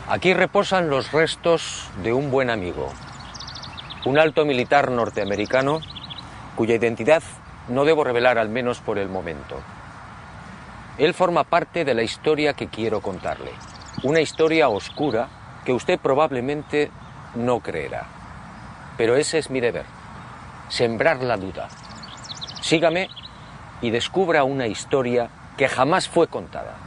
Aquí reposan los restos de un buen amigo, un alto militar norteamericano cuya identidad no debo revelar, al menos por el momento. Él forma parte de la historia que quiero contarle, una historia oscura que usted probablemente no creerá. Pero ese es mi deber, sembrar la duda. Sígame y descubra una historia que jamás fue contada.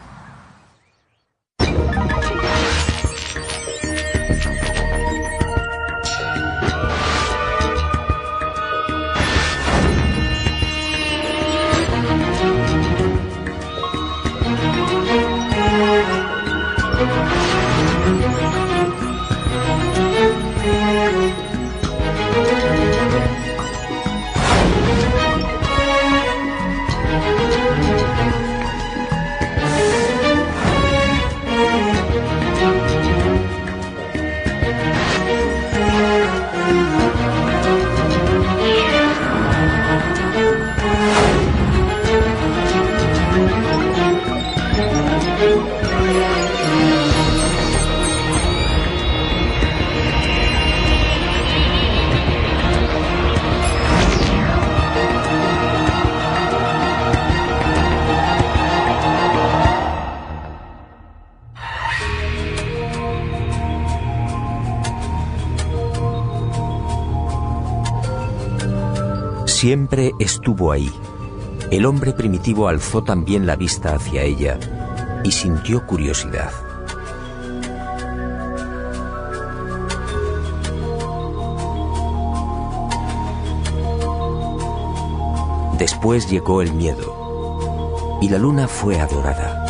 Siempre estuvo ahí. El hombre primitivo alzó también la vista hacia ella y sintió curiosidad. Después llegó el miedo y la luna fue adorada.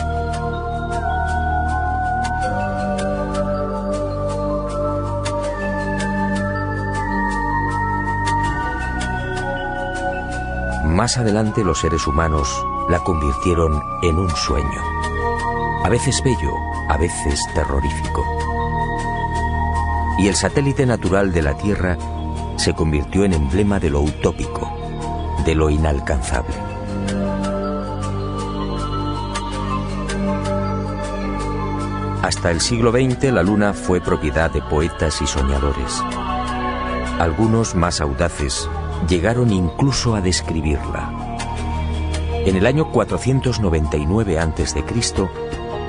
Más adelante los seres humanos la convirtieron en un sueño, a veces bello, a veces terrorífico. Y el satélite natural de la Tierra se convirtió en emblema de lo utópico, de lo inalcanzable. Hasta el siglo XX la Luna fue propiedad de poetas y soñadores. Algunos más audaces llegaron incluso a describirla. En el año 499 a.C.,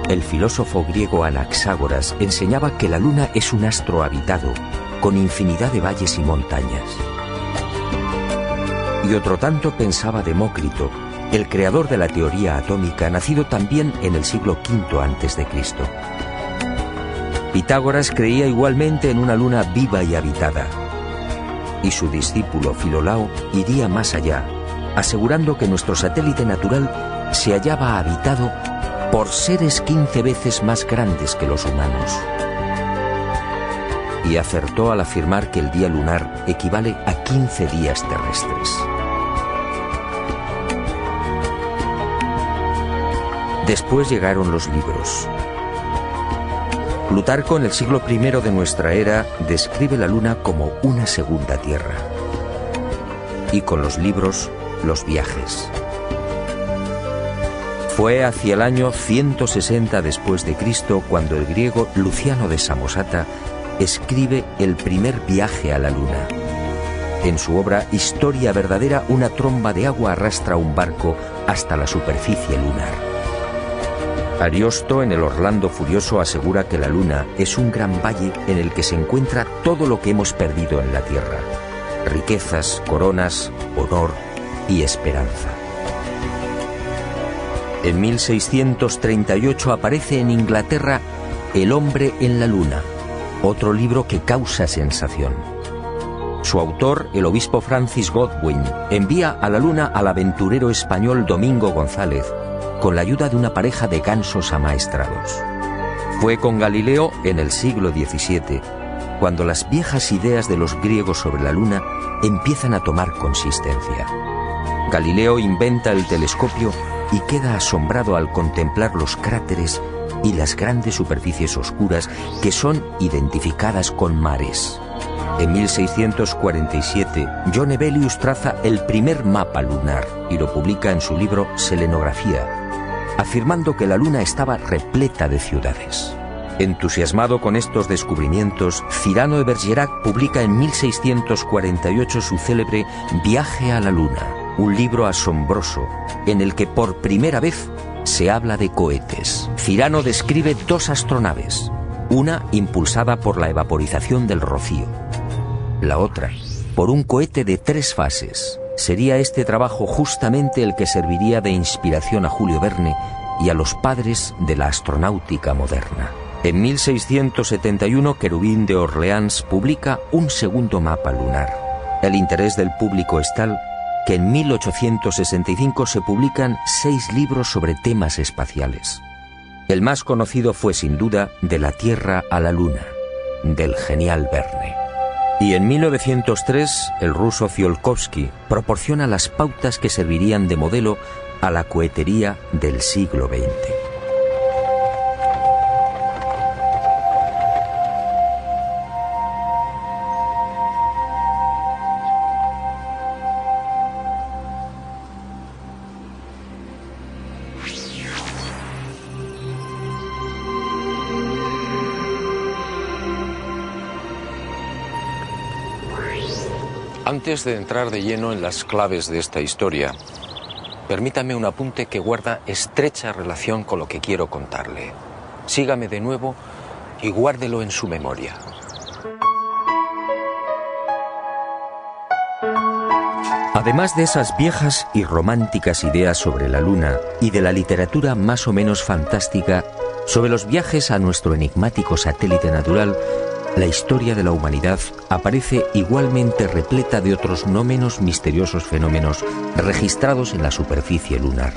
el filósofo griego Anaxágoras enseñaba que la Luna es un astro habitado, con infinidad de valles y montañas. Y otro tanto pensaba Demócrito, el creador de la teoría atómica, nacido también en el siglo V a.C. Pitágoras creía igualmente en una luna viva y habitada. Y su discípulo Filolao iría más allá, asegurando que nuestro satélite natural se hallaba habitado por seres 15 veces más grandes que los humanos. Y acertó al afirmar que el día lunar equivale a 15 días terrestres. Después llegaron los libros. Plutarco, en el siglo I de nuestra era, describe la Luna como una segunda Tierra. Y con los libros, los viajes. Fue hacia el año 160 después de Cristo cuando el griego Luciano de Samosata escribe el primer viaje a la Luna. En su obra Historia verdadera, una tromba de agua arrastra un barco hasta la superficie lunar. Ariosto, en el Orlando Furioso, asegura que la Luna es un gran valle en el que se encuentra todo lo que hemos perdido en la Tierra: riquezas, coronas, honor y esperanza. En 1638 aparece en Inglaterra El hombre en la Luna, otro libro que causa sensación. Su autor, el obispo Francis Godwin, envía a la Luna al aventurero español Domingo González, con la ayuda de una pareja de gansos amaestrados. Fue con Galileo en el siglo XVII, cuando las viejas ideas de los griegos sobre la Luna empiezan a tomar consistencia. Galileo inventa el telescopio y queda asombrado al contemplar los cráteres y las grandes superficies oscuras que son identificadas con mares. En 1647, John Hevelius traza el primer mapa lunar y lo publica en su libro Selenografía, afirmando que la Luna estaba repleta de ciudades. Entusiasmado con estos descubrimientos, Cyrano de Bergerac publica en 1648 su célebre Viaje a la Luna, un libro asombroso en el que por primera vez se habla de cohetes. Cyrano describe dos astronaves, una impulsada por la evaporización del rocío, la otra por un cohete de 3 fases. Sería este trabajo justamente el que serviría de inspiración a Julio Verne y a los padres de la astronáutica moderna. En 1671, Querubín de Orleans publica un segundo mapa lunar. El interés del público es tal que en 1865 se publican 6 libros sobre temas espaciales. El más conocido fue sin duda De la Tierra a la Luna, del genial Verne. Y en 1903, el ruso Tsiolkovsky proporciona las pautas que servirían de modelo a la cohetería del siglo XX. Antes de entrar de lleno en las claves de esta historia, permítame un apunte que guarda estrecha relación con lo que quiero contarle. Sígame de nuevo y guárdelo en su memoria. Además de esas viejas y románticas ideas sobre la Luna y de la literatura más o menos fantástica sobre los viajes a nuestro enigmático satélite natural, la historia de la humanidad aparece igualmente repleta de otros no menos misteriosos fenómenos registrados en la superficie lunar.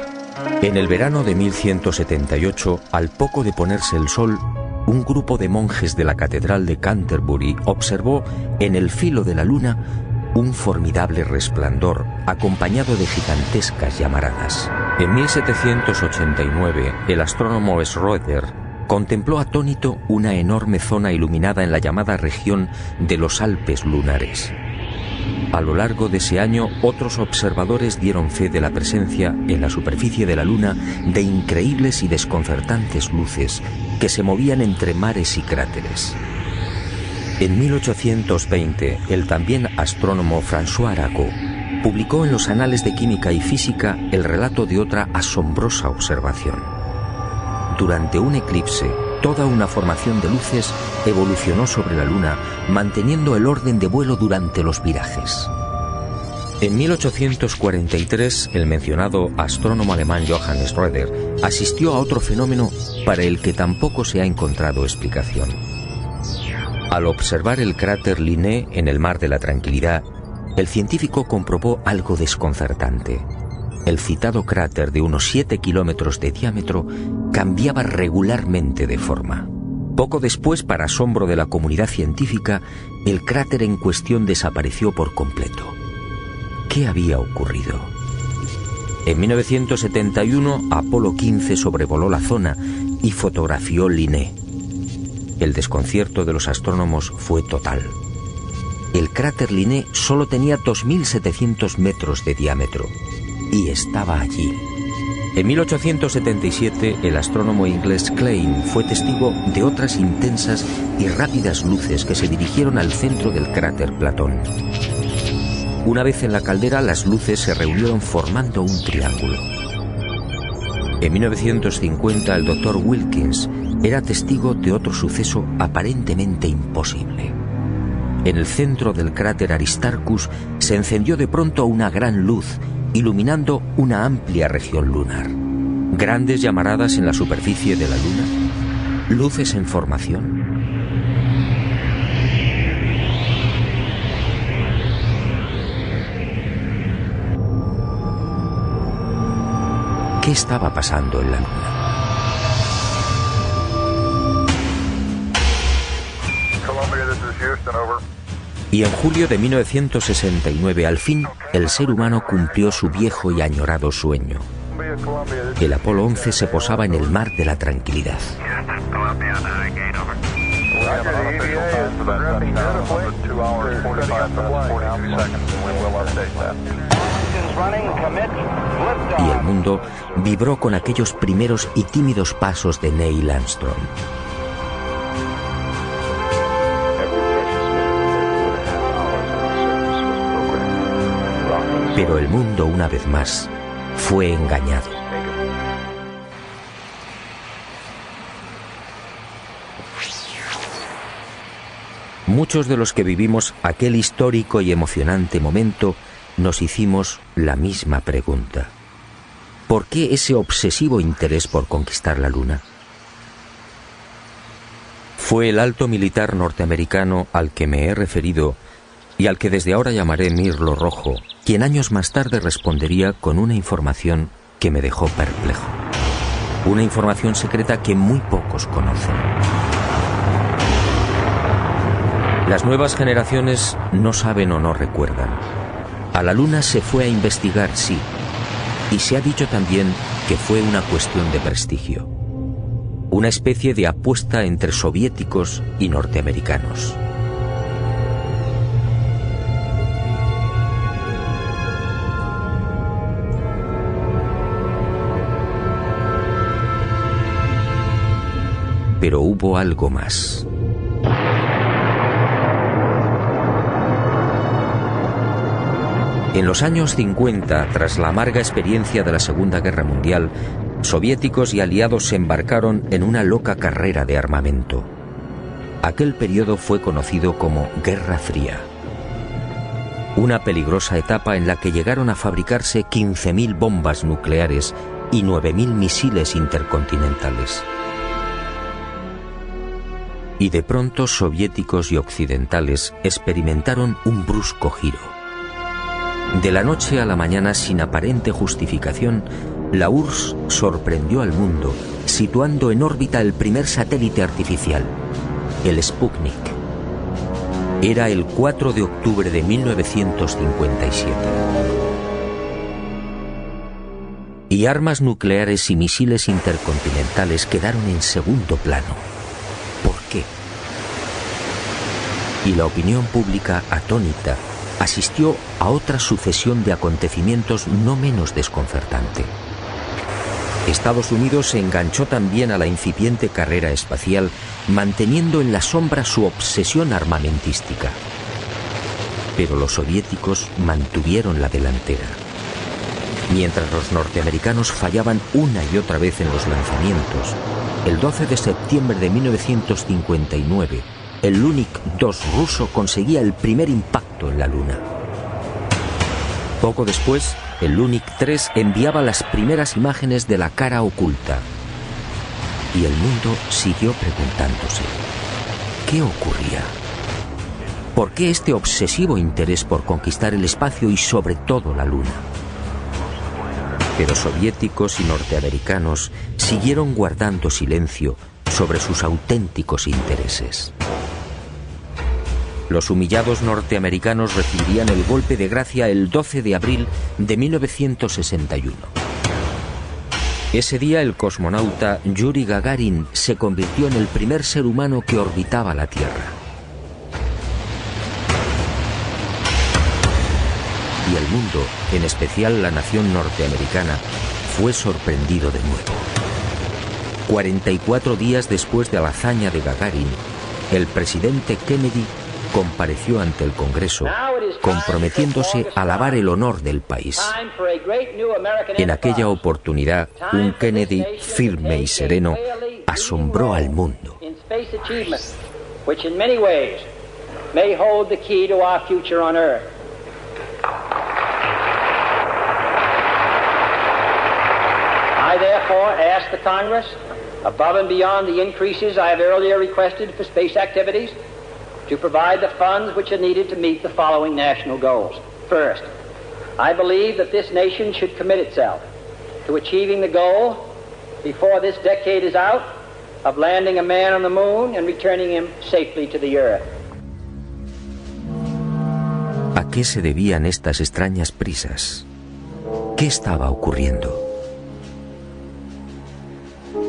En el verano de 1178, al poco de ponerse el sol, un grupo de monjes de la Catedral de Canterbury observó en el filo de la Luna un formidable resplandor acompañado de gigantescas llamaradas. En 1789, el astrónomo Schroeder contempló atónito una enorme zona iluminada en la llamada región de los Alpes lunares. A lo largo de ese año, otros observadores dieron fe de la presencia en la superficie de la Luna de increíbles y desconcertantes luces que se movían entre mares y cráteres. En 1820, el también astrónomo François Arago publicó en los Anales de Química y Física el relato de otra asombrosa observación. Durante un eclipse, toda una formación de luces evolucionó sobre la Luna, manteniendo el orden de vuelo durante los virajes. En 1843, el mencionado astrónomo alemán Johann Schroeder asistió a otro fenómeno para el que tampoco se ha encontrado explicación. Al observar el cráter Linné en el Mar de la Tranquilidad, el científico comprobó algo desconcertante. El citado cráter de unos 7 kilómetros de diámetro cambiaba regularmente de forma. Poco después, para asombro de la comunidad científica, el cráter en cuestión desapareció por completo. ¿Qué había ocurrido? En 1971, Apolo 15 sobrevoló la zona y fotografió Linné. El desconcierto de los astrónomos fue total. El cráter Linné solo tenía 2.700 metros de diámetro y estaba allí. En 1877, el astrónomo inglés Klein fue testigo de otras intensas y rápidas luces que se dirigieron al centro del cráter Platón. Una vez en la caldera, las luces se reunieron formando un triángulo. En 1950, el Dr. Wilkins era testigo de otro suceso aparentemente imposible. En el centro del cráter Aristarchus se encendió de pronto una gran luz, iluminando una amplia región lunar. Grandes llamaradas en la superficie de la Luna. Luces en formación. ¿Qué estaba pasando en la Luna? Y en julio de 1969, al fin, el ser humano cumplió su viejo y añorado sueño. El Apolo 11 se posaba en el Mar de la Tranquilidad. Y el mundo vibró con aquellos primeros y tímidos pasos de Neil Armstrong. Pero el mundo, una vez más, fue engañado. Muchos de los que vivimos aquel histórico y emocionante momento nos hicimos la misma pregunta. ¿Por qué ese obsesivo interés por conquistar la Luna? Fue el alto militar norteamericano al que me he referido y al que desde ahora llamaré Mirlo Rojo, quien años más tarde respondería con una información que me dejó perplejo. Una información secreta que muy pocos conocen. Las nuevas generaciones no saben o no recuerdan. A la Luna se fue a investigar, sí, y se ha dicho también que fue una cuestión de prestigio. Una especie de apuesta entre soviéticos y norteamericanos. Pero hubo algo más. En los años 50, tras la amarga experiencia de la Segunda Guerra Mundial, soviéticos y aliados se embarcaron en una loca carrera de armamento. Aquel periodo fue conocido como Guerra Fría. Una peligrosa etapa en la que llegaron a fabricarse 15.000 bombas nucleares y 9.000 misiles intercontinentales. Y de pronto soviéticos y occidentales experimentaron un brusco giro. De la noche a la mañana, sin aparente justificación, la URSS sorprendió al mundo, situando en órbita el primer satélite artificial, el Sputnik. Era el 4 de octubre de 1957. Y armas nucleares y misiles intercontinentales quedaron en segundo plano. ¿Por qué? Y la opinión pública, atónita, asistió a otra sucesión de acontecimientos no menos desconcertante. Estados Unidos se enganchó también a la incipiente carrera espacial, manteniendo en la sombra su obsesión armamentística. Pero los soviéticos mantuvieron la delantera. Mientras los norteamericanos fallaban una y otra vez en los lanzamientos, el 12 de septiembre de 1959, el Lunik 2 ruso conseguía el primer impacto en la Luna. Poco después, el Lunik 3 enviaba las primeras imágenes de la cara oculta. Y el mundo siguió preguntándose, ¿qué ocurría? ¿Por qué este obsesivo interés por conquistar el espacio y sobre todo la Luna? Pero soviéticos y norteamericanos siguieron guardando silencio sobre sus auténticos intereses. Los humillados norteamericanos recibirían el golpe de gracia el 12 de abril de 1961. Ese día el cosmonauta Yuri Gagarin se convirtió en el primer ser humano que orbitaba la Tierra. Y el mundo, en especial la nación norteamericana, fue sorprendido de nuevo. 44 días después de la hazaña de Gagarin, el presidente Kennedy compareció ante el Congreso, comprometiéndose a lavar el honor del país. En aquella oportunidad, un Kennedy firme y sereno asombró al mundo. I therefore ask the Congress, above and beyond the increases I have earlier requested for space activities, to provide the funds which are needed to meet the following national goals. First, I believe that this nation should commit itself to achieving the goal, before this decade is out, of landing a man on the moon and returning him safely to the Earth. ¿A qué se debían estas extrañas prisas? ¿Qué estaba ocurriendo?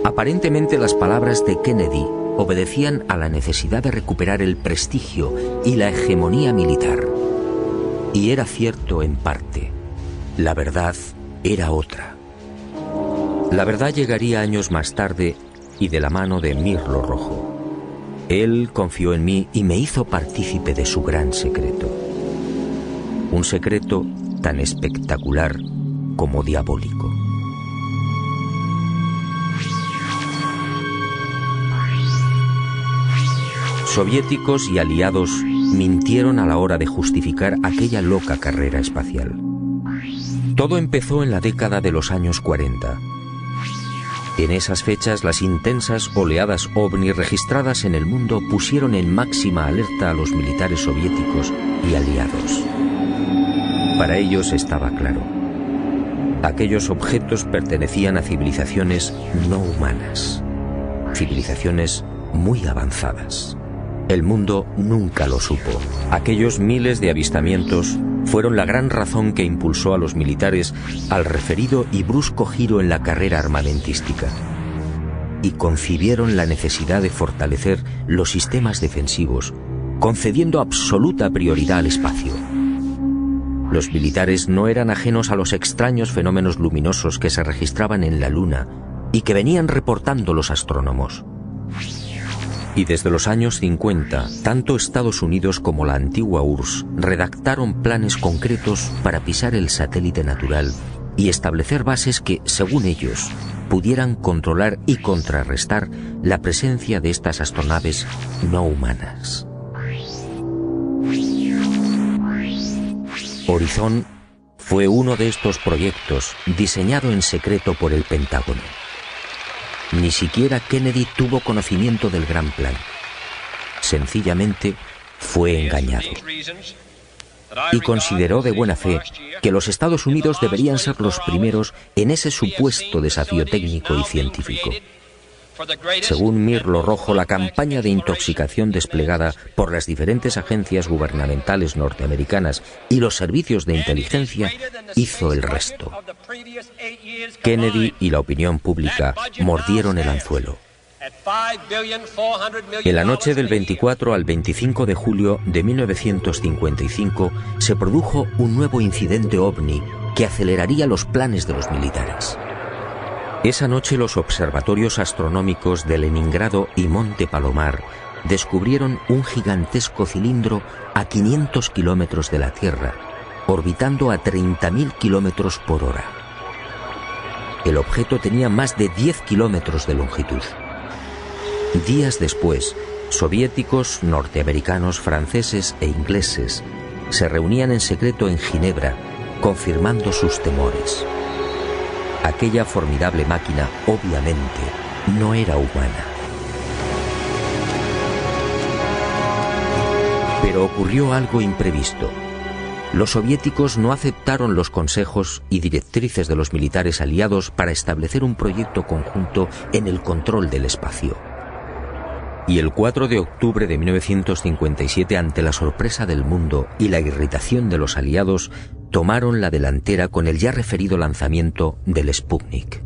Aparentemente las palabras de Kennedy obedecían a la necesidad de recuperar el prestigio y la hegemonía militar. Y era cierto en parte. La verdad era otra. La verdad llegaría años más tarde y de la mano de Mirlo Rojo. Él confió en mí y me hizo partícipe de su gran secreto. Un secreto tan espectacular como diabólico. Soviéticos y aliados mintieron a la hora de justificar aquella loca carrera espacial. Todo empezó en la década de los años 40. En esas fechas, las intensas oleadas ovni registradas en el mundo pusieron en máxima alerta a los militares soviéticos y aliados. Para ellos estaba claro: aquellos objetos pertenecían a civilizaciones no humanas, civilizaciones muy avanzadas. El mundo nunca lo supo. Aquellos miles de avistamientos fueron la gran razón que impulsó a los militares al referido y brusco giro en la carrera armamentística, y concibieron la necesidad de fortalecer los sistemas defensivos, concediendo absoluta prioridad al espacio. Los militares no eran ajenos a los extraños fenómenos luminosos que se registraban en la Luna y que venían reportando los astrónomos. Y desde los años 50, tanto Estados Unidos como la antigua URSS redactaron planes concretos para pisar el satélite natural y establecer bases que, según ellos, pudieran controlar y contrarrestar la presencia de estas astronaves no humanas. Horizon fue uno de estos proyectos diseñado en secreto por el Pentágono. Ni siquiera Kennedy tuvo conocimiento del gran plan. Sencillamente fue engañado. Y consideró de buena fe que los Estados Unidos deberían ser los primeros en ese supuesto desafío técnico y científico. Según Mirlo Rojo, la campaña de intoxicación desplegada por las diferentes agencias gubernamentales norteamericanas y los servicios de inteligencia hizo el resto. Kennedy y la opinión pública mordieron el anzuelo. En la noche del 24 al 25 de julio de 1955 se produjo un nuevo incidente ovni que aceleraría los planes de los militares. Esa noche los observatorios astronómicos de Leningrado y Monte Palomar descubrieron un gigantesco cilindro a 500 kilómetros de la Tierra, orbitando a 30.000 kilómetros por hora. El objeto tenía más de 10 kilómetros de longitud. Días después, soviéticos, norteamericanos, franceses e ingleses se reunían en secreto en Ginebra, confirmando sus temores. Aquella formidable máquina, obviamente, no era humana. Pero ocurrió algo imprevisto. Los soviéticos no aceptaron los consejos y directrices de los militares aliados para establecer un proyecto conjunto en el control del espacio. Y el 4 de octubre de 1957, ante la sorpresa del mundo y la irritación de los aliados, tomaron la delantera con el ya referido lanzamiento del Sputnik.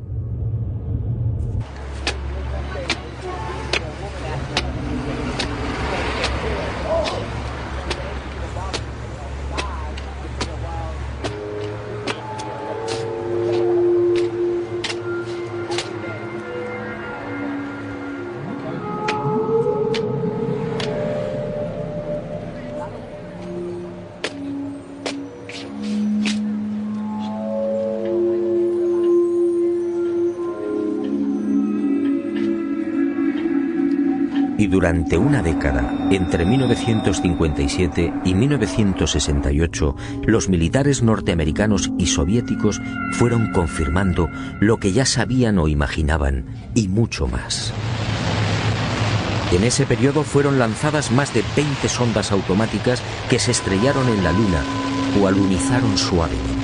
Y durante una década, entre 1957 y 1968, los militares norteamericanos y soviéticos fueron confirmando lo que ya sabían o imaginaban, y mucho más. En ese periodo fueron lanzadas más de 20 sondas automáticas que se estrellaron en la Luna o alunizaron suavemente.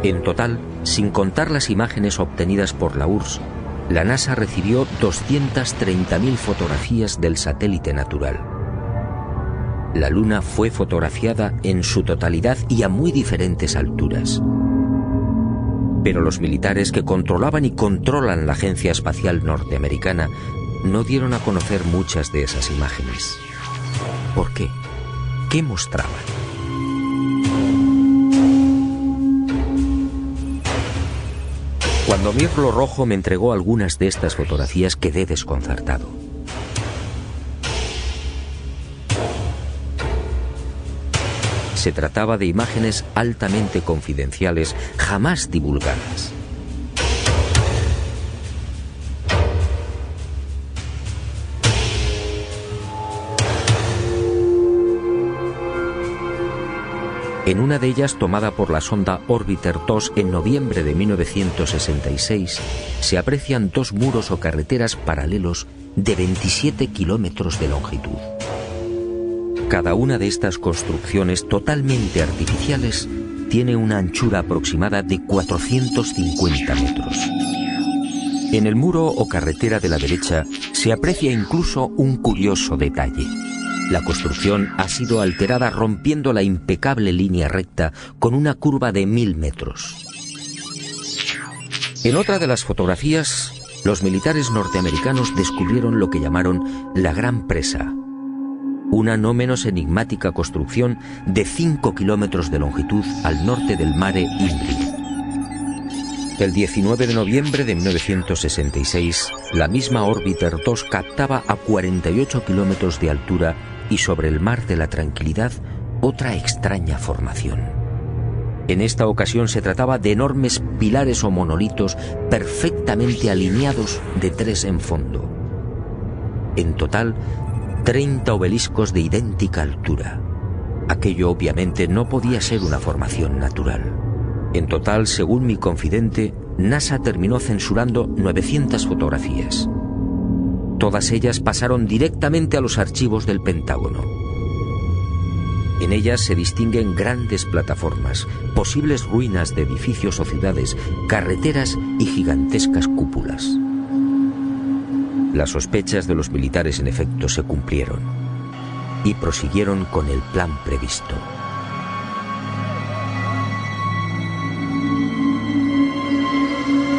En total, sin contar las imágenes obtenidas por la URSS, la NASA recibió 230.000 fotografías del satélite natural. La Luna fue fotografiada en su totalidad y a muy diferentes alturas. Pero los militares que controlaban y controlan la Agencia Espacial Norteamericana no dieron a conocer muchas de esas imágenes. ¿Por qué? ¿Qué mostraban? Cuando Mirlo Rojo me entregó algunas de estas fotografías, quedé desconcertado. Se trataba de imágenes altamente confidenciales, jamás divulgadas. En una de ellas, tomada por la sonda Orbiter 2 en noviembre de 1966, se aprecian dos muros o carreteras paralelos de 27 kilómetros de longitud. Cada una de estas construcciones totalmente artificiales tiene una anchura aproximada de 450 metros. En el muro o carretera de la derecha se aprecia incluso un curioso detalle. La construcción ha sido alterada rompiendo la impecable línea recta con una curva de 1000 metros. En otra de las fotografías, los militares norteamericanos descubrieron lo que llamaron la Gran Presa, una no menos enigmática construcción de 5 kilómetros de longitud al norte del Mare Imbrium. El 19 de noviembre de 1966, la misma Orbiter 2 captaba a 48 kilómetros de altura y sobre el Mar de la Tranquilidad otra extraña formación. En esta ocasión se trataba de enormes pilares o monolitos perfectamente alineados de 3 en fondo. En total, 30 obeliscos de idéntica altura. Aquello obviamente no podía ser una formación natural. En total, según mi confidente, NASA terminó censurando 900 fotografías. Todas ellas pasaron directamente a los archivos del Pentágono. En ellas se distinguen grandes plataformas, posibles ruinas de edificios o ciudades, carreteras y gigantescas cúpulas. Las sospechas de los militares en efecto se cumplieron y prosiguieron con el plan previsto.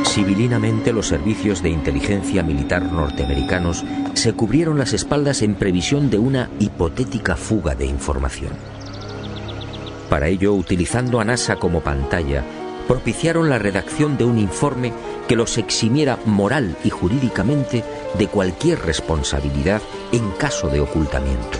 Civilinamente, los servicios de inteligencia militar norteamericanos se cubrieron las espaldas en previsión de una hipotética fuga de información. Para ello, utilizando a NASA como pantalla, propiciaron la redacción de un informe que los eximiera moral y jurídicamente de cualquier responsabilidad en caso de ocultamiento.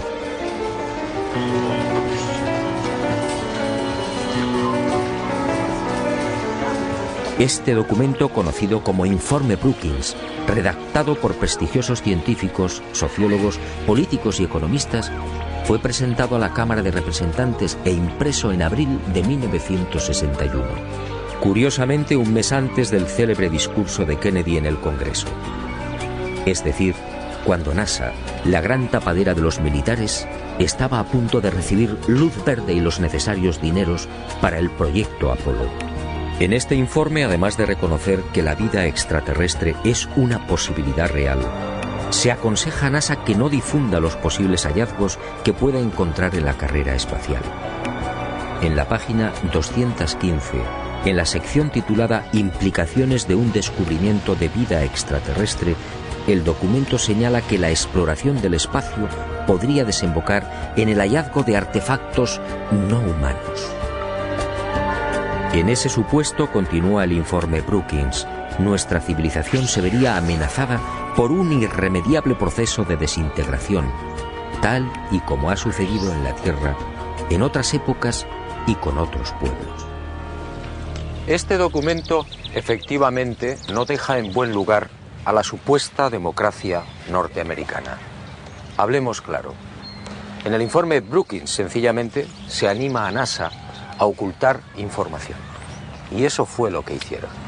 Este documento, conocido como Informe Brookings, redactado por prestigiosos científicos, sociólogos, políticos y economistas, fue presentado a la Cámara de Representantes e impreso en abril de 1961. Curiosamente, un mes antes del célebre discurso de Kennedy en el Congreso. Es decir, cuando NASA, la gran tapadera de los militares, estaba a punto de recibir luz verde y los necesarios dineros para el proyecto Apolo. En este informe, además de reconocer que la vida extraterrestre es una posibilidad real, se aconseja a NASA que no difunda los posibles hallazgos que pueda encontrar en la carrera espacial. En la página 215, en la sección titulada Implicaciones de un descubrimiento de vida extraterrestre, el documento señala que la exploración del espacio podría desembocar en el hallazgo de artefactos no humanos. En ese supuesto, continúa el informe Brookings, nuestra civilización se vería amenazada por un irremediable proceso de desintegración, tal y como ha sucedido en la Tierra, en otras épocas y con otros pueblos. Este documento, efectivamente, no deja en buen lugar a la supuesta democracia norteamericana. Hablemos claro. En el informe Brookings, sencillamente, se anima a NASA a ocultar información. Y eso fue lo que hicieron.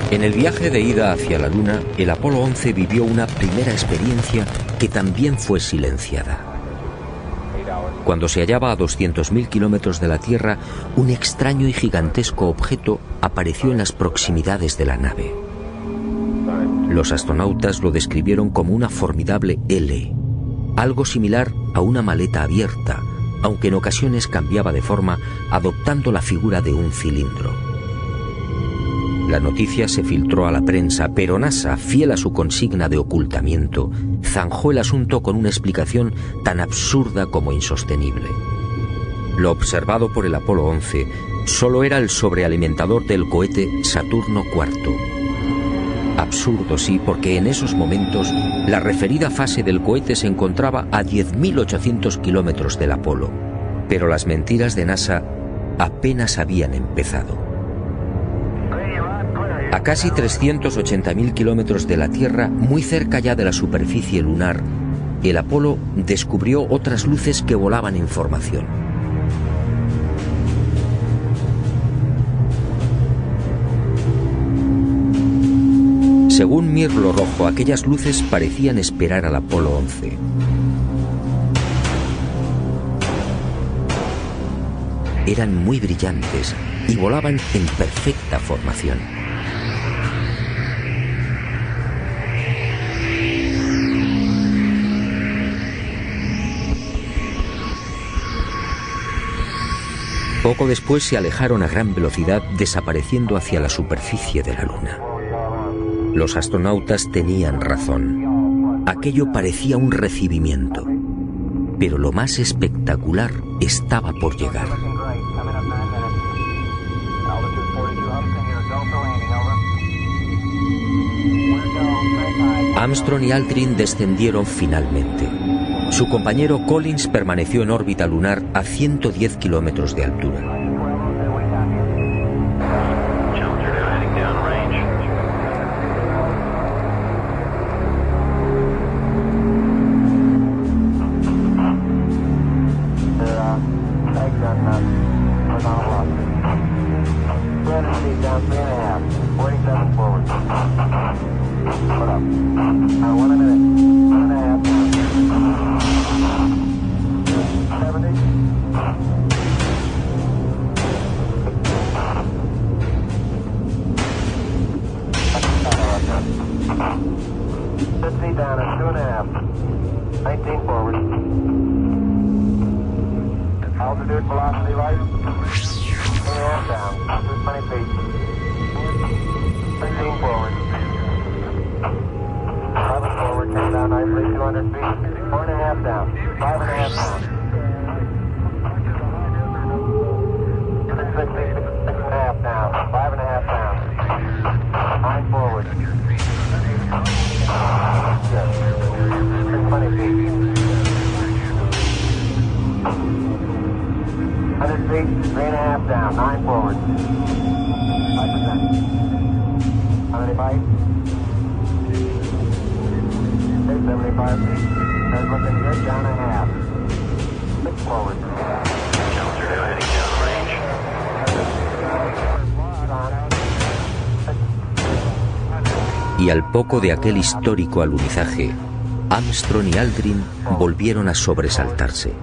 En el viaje de ida hacia la Luna, el Apolo 11 vivió una primera experiencia que también fue silenciada. Cuando se hallaba a 200.000 kilómetros de la Tierra, un extraño y gigantesco objeto apareció en las proximidades de la nave. Los astronautas lo describieron como una formidable L, algo similar a una maleta abierta, aunque en ocasiones cambiaba de forma, adoptando la figura de un cilindro. La noticia se filtró a la prensa, pero NASA, fiel a su consigna de ocultamiento, zanjó el asunto con una explicación tan absurda como insostenible. Lo observado por el Apolo 11 solo era el sobrealimentador del cohete Saturno IV. Absurdo, sí, porque en esos momentos la referida fase del cohete se encontraba a 10.800 kilómetros del Apolo, pero las mentiras de NASA apenas habían empezado. A casi 380.000 kilómetros de la Tierra, muy cerca ya de la superficie lunar, el Apolo descubrió otras luces que volaban en formación. Según Mirlo Rojo, aquellas luces parecían esperar al Apolo 11. Eran muy brillantes y volaban en perfecta formación. Poco después se alejaron a gran velocidad, desapareciendo hacia la superficie de la Luna. Los astronautas tenían razón. Aquello parecía un recibimiento. Pero lo más espectacular estaba por llegar. Armstrong y Aldrin descendieron finalmente. Su compañero Collins permaneció en órbita lunar a 110 kilómetros de altura. Y al poco de aquel histórico alunizaje, Armstrong y Aldrin volvieron a sobresaltarse.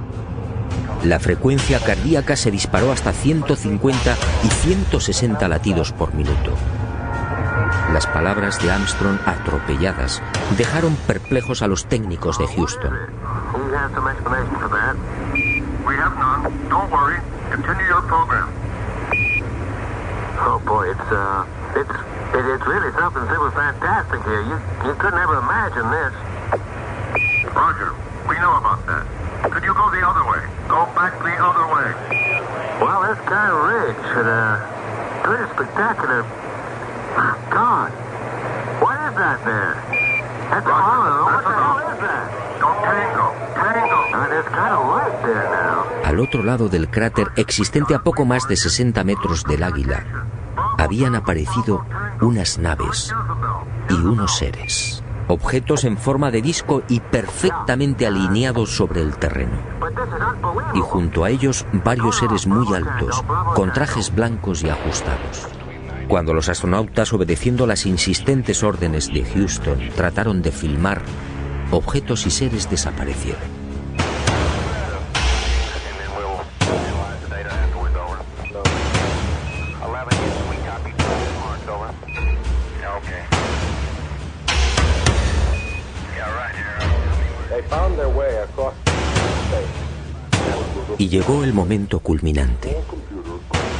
La frecuencia cardíaca se disparó hasta 150 y 160 latidos por minuto. Las palabras de Armstrong, atropelladas, dejaron perplejos a los técnicos de Houston. It's really something super fantastic here. You could never imagine this. Roger, we know about that. Could you go the other way? Go back the other way. Well, this kind of ridge should, pretty spectacular. God, what is that there? That's Roger, what the hell is that? Go tango, tango. There's kind of light there now. Al otro lado del cráter, existente a poco más de 60 metros del Águila, habían aparecido unas naves y unos seres, objetos en forma de disco y perfectamente alineados sobre el terreno. Y junto a ellos varios seres muy altos, con trajes blancos y ajustados. Cuando los astronautas, obedeciendo las insistentes órdenes de Houston, trataron de filmar, objetos y seres desaparecieron. Y llegó el momento culminante,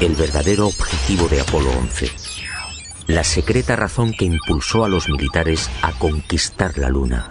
el verdadero objetivo de Apolo 11, la secreta razón que impulsó a los militares a conquistar la Luna.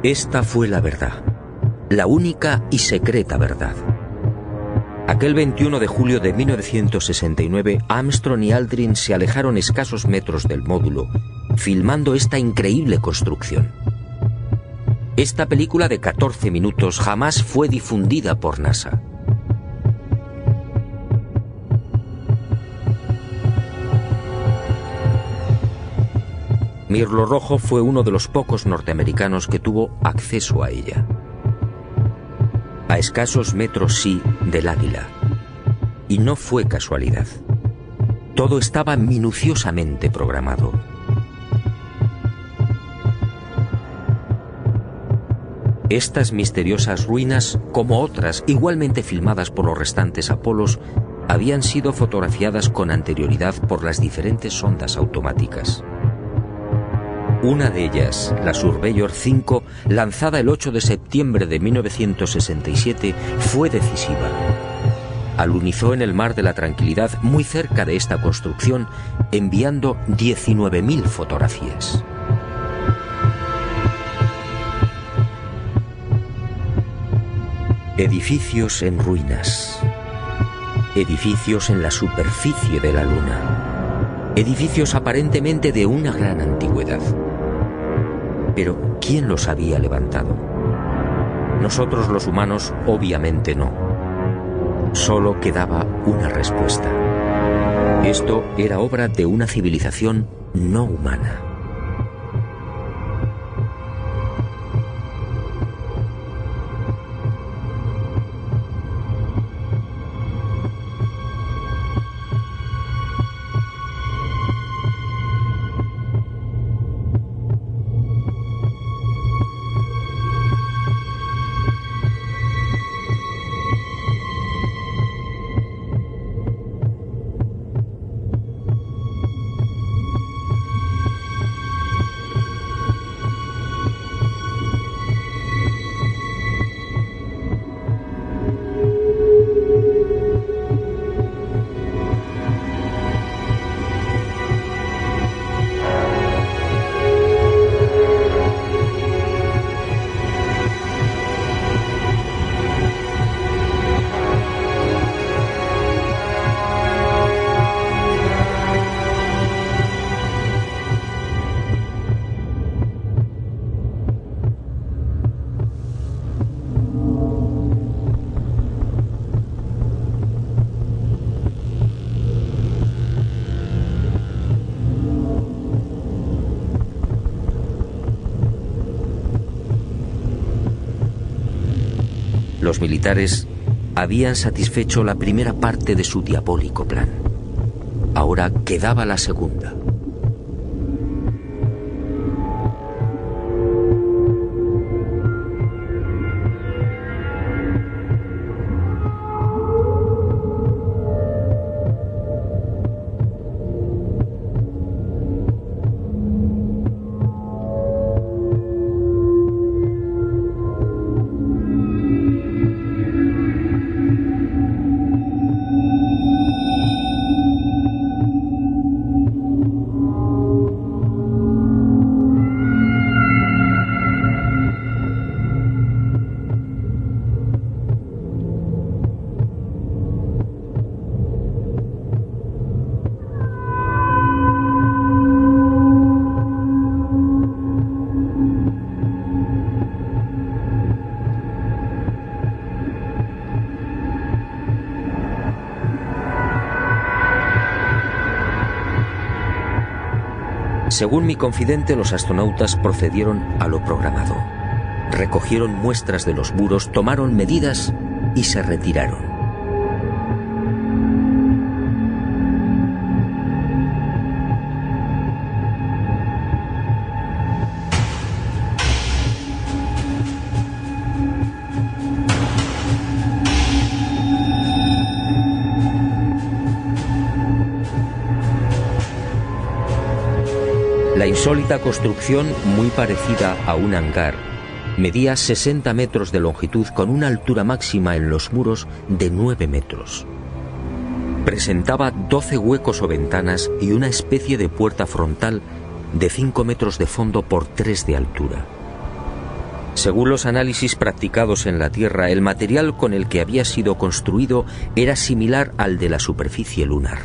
Esta fue la verdad, la única y secreta verdad. Aquel 21 de julio de 1969, Armstrong y Aldrin se alejaron escasos metros del módulo, filmando esta increíble construcción. Esta película de 14 minutos jamás fue difundida por NASA. Mirlo Rojo fue uno de los pocos norteamericanos que tuvo acceso a ella. A escasos metros, sí, del Águila. Y no fue casualidad. Todo estaba minuciosamente programado. Estas misteriosas ruinas, como otras igualmente filmadas por los restantes Apolos, habían sido fotografiadas con anterioridad por las diferentes sondas automáticas. Una de ellas, la Surveyor 5, lanzada el 8 de septiembre de 1967, fue decisiva. Alunizó en el Mar de la Tranquilidad, muy cerca de esta construcción, enviando 19.000 fotografías. Edificios en ruinas. Edificios en la superficie de la Luna. Edificios aparentemente de una gran antigüedad. Pero, ¿quién los había levantado? Nosotros los humanos, obviamente no. Solo quedaba una respuesta. Esto era obra de una civilización no humana. Los militares habían satisfecho la primera parte de su diabólico plan. Ahora quedaba la segunda. Según mi confidente, los astronautas procedieron a lo programado. Recogieron muestras de los muros, tomaron medidas y se retiraron. La insólita construcción, muy parecida a un hangar, medía 60 metros de longitud con una altura máxima en los muros de 9 metros. Presentaba 12 huecos o ventanas y una especie de puerta frontal de 5 metros de fondo por 3 de altura. Según los análisis practicados en la Tierra, el material con el que había sido construido era similar al de la superficie lunar.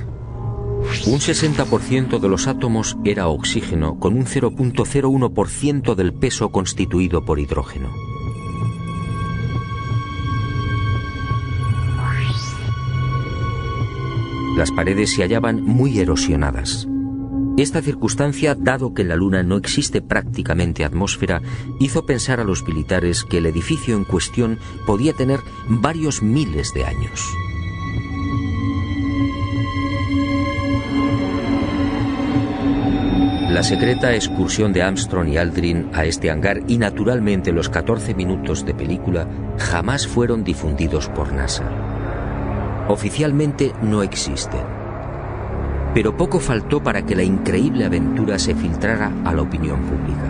Un 60% de los átomos era oxígeno, con un 0.01% del peso constituido por hidrógeno. Las paredes se hallaban muy erosionadas. Esta circunstancia, dado que en la Luna no existe prácticamente atmósfera, hizo pensar a los militares que el edificio en cuestión podía tener varios miles de años. La secreta excursión de Armstrong y Aldrin a este hangar y naturalmente los 14 minutos de película jamás fueron difundidos por NASA. Oficialmente no existen. Pero poco faltó para que la increíble aventura se filtrara a la opinión pública.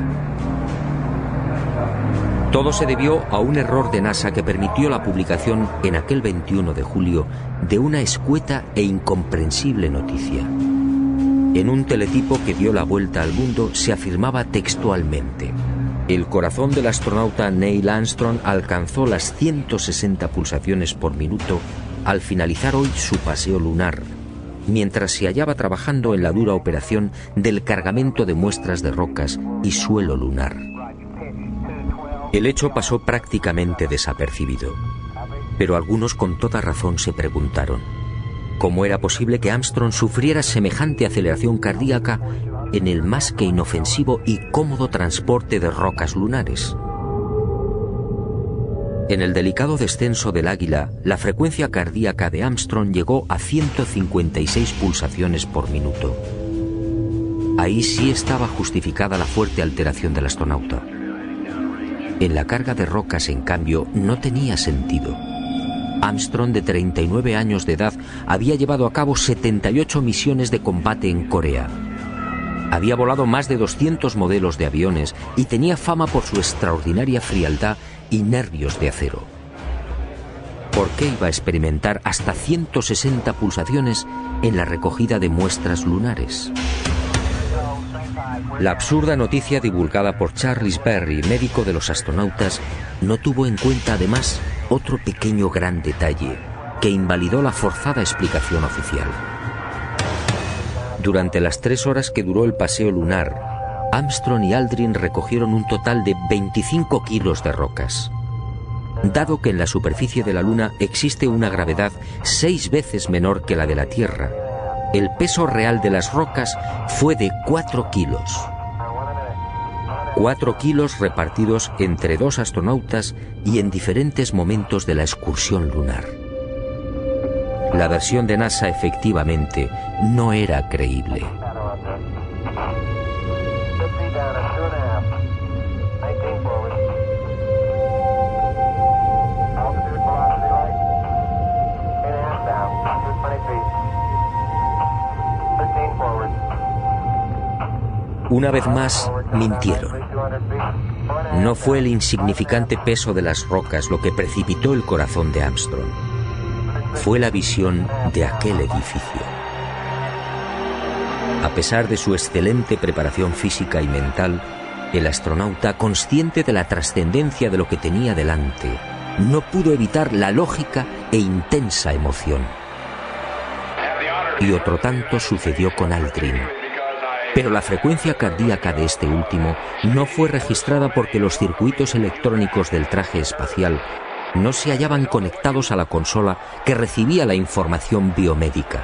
Todo se debió a un error de NASA que permitió la publicación en aquel 21 de julio de una escueta e incomprensible noticia. En un teletipo que dio la vuelta al mundo se afirmaba textualmente: el corazón del astronauta Neil Armstrong alcanzó las 160 pulsaciones por minuto al finalizar hoy su paseo lunar, mientras se hallaba trabajando en la dura operación del cargamento de muestras de rocas y suelo lunar. El hecho pasó prácticamente desapercibido, pero algunos con toda razón se preguntaron: ¿cómo era posible que Armstrong sufriera semejante aceleración cardíaca en el más que inofensivo y cómodo transporte de rocas lunares? En el delicado descenso del Águila, la frecuencia cardíaca de Armstrong llegó a 156 pulsaciones por minuto. Ahí sí estaba justificada la fuerte alteración del astronauta. En la carga de rocas, en cambio, no tenía sentido. Armstrong, de 39 años de edad, había llevado a cabo 78 misiones de combate en Corea. Había volado más de 200 modelos de aviones y tenía fama por su extraordinaria frialdad y nervios de acero. ¿Por qué iba a experimentar hasta 160 pulsaciones en la recogida de muestras lunares? La absurda noticia divulgada por Charles Berry, médico de los astronautas, no tuvo en cuenta además otro pequeño gran detalle que invalidó la forzada explicación oficial. Durante las 3 horas que duró el paseo lunar, Armstrong y Aldrin recogieron un total de 25 kilos de rocas. Dado que en la superficie de la Luna existe una gravedad 6 veces menor que la de la Tierra, el peso real de las rocas fue de 4 kilos. 4 kilos repartidos entre 2 astronautas y en diferentes momentos de la excursión lunar. La versión de NASA efectivamente no era creíble. Una vez más, mintieron. No fue el insignificante peso de las rocas lo que precipitó el corazón de Armstrong. Fue la visión de aquel edificio. A pesar de su excelente preparación física y mental, el astronauta, consciente de la trascendencia de lo que tenía delante, no pudo evitar la lógica e intensa emoción. Y otro tanto sucedió con Aldrin. Pero la frecuencia cardíaca de este último no fue registrada porque los circuitos electrónicos del traje espacial no se hallaban conectados a la consola que recibía la información biomédica.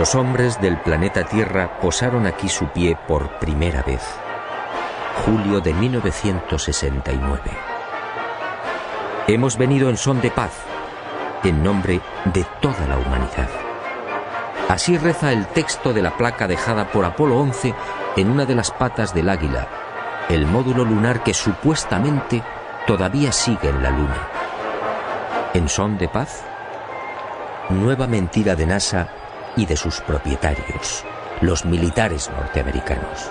Los hombres del planeta Tierra posaron aquí su pie por primera vez. Julio de 1969. Hemos venido en son de paz, en nombre de toda la humanidad. Así reza el texto de la placa dejada por Apolo 11 en una de las patas del Águila, el módulo lunar que supuestamente todavía sigue en la Luna. ¿En son de paz? Nueva mentira de NASA y de sus propietarios, los militares norteamericanos.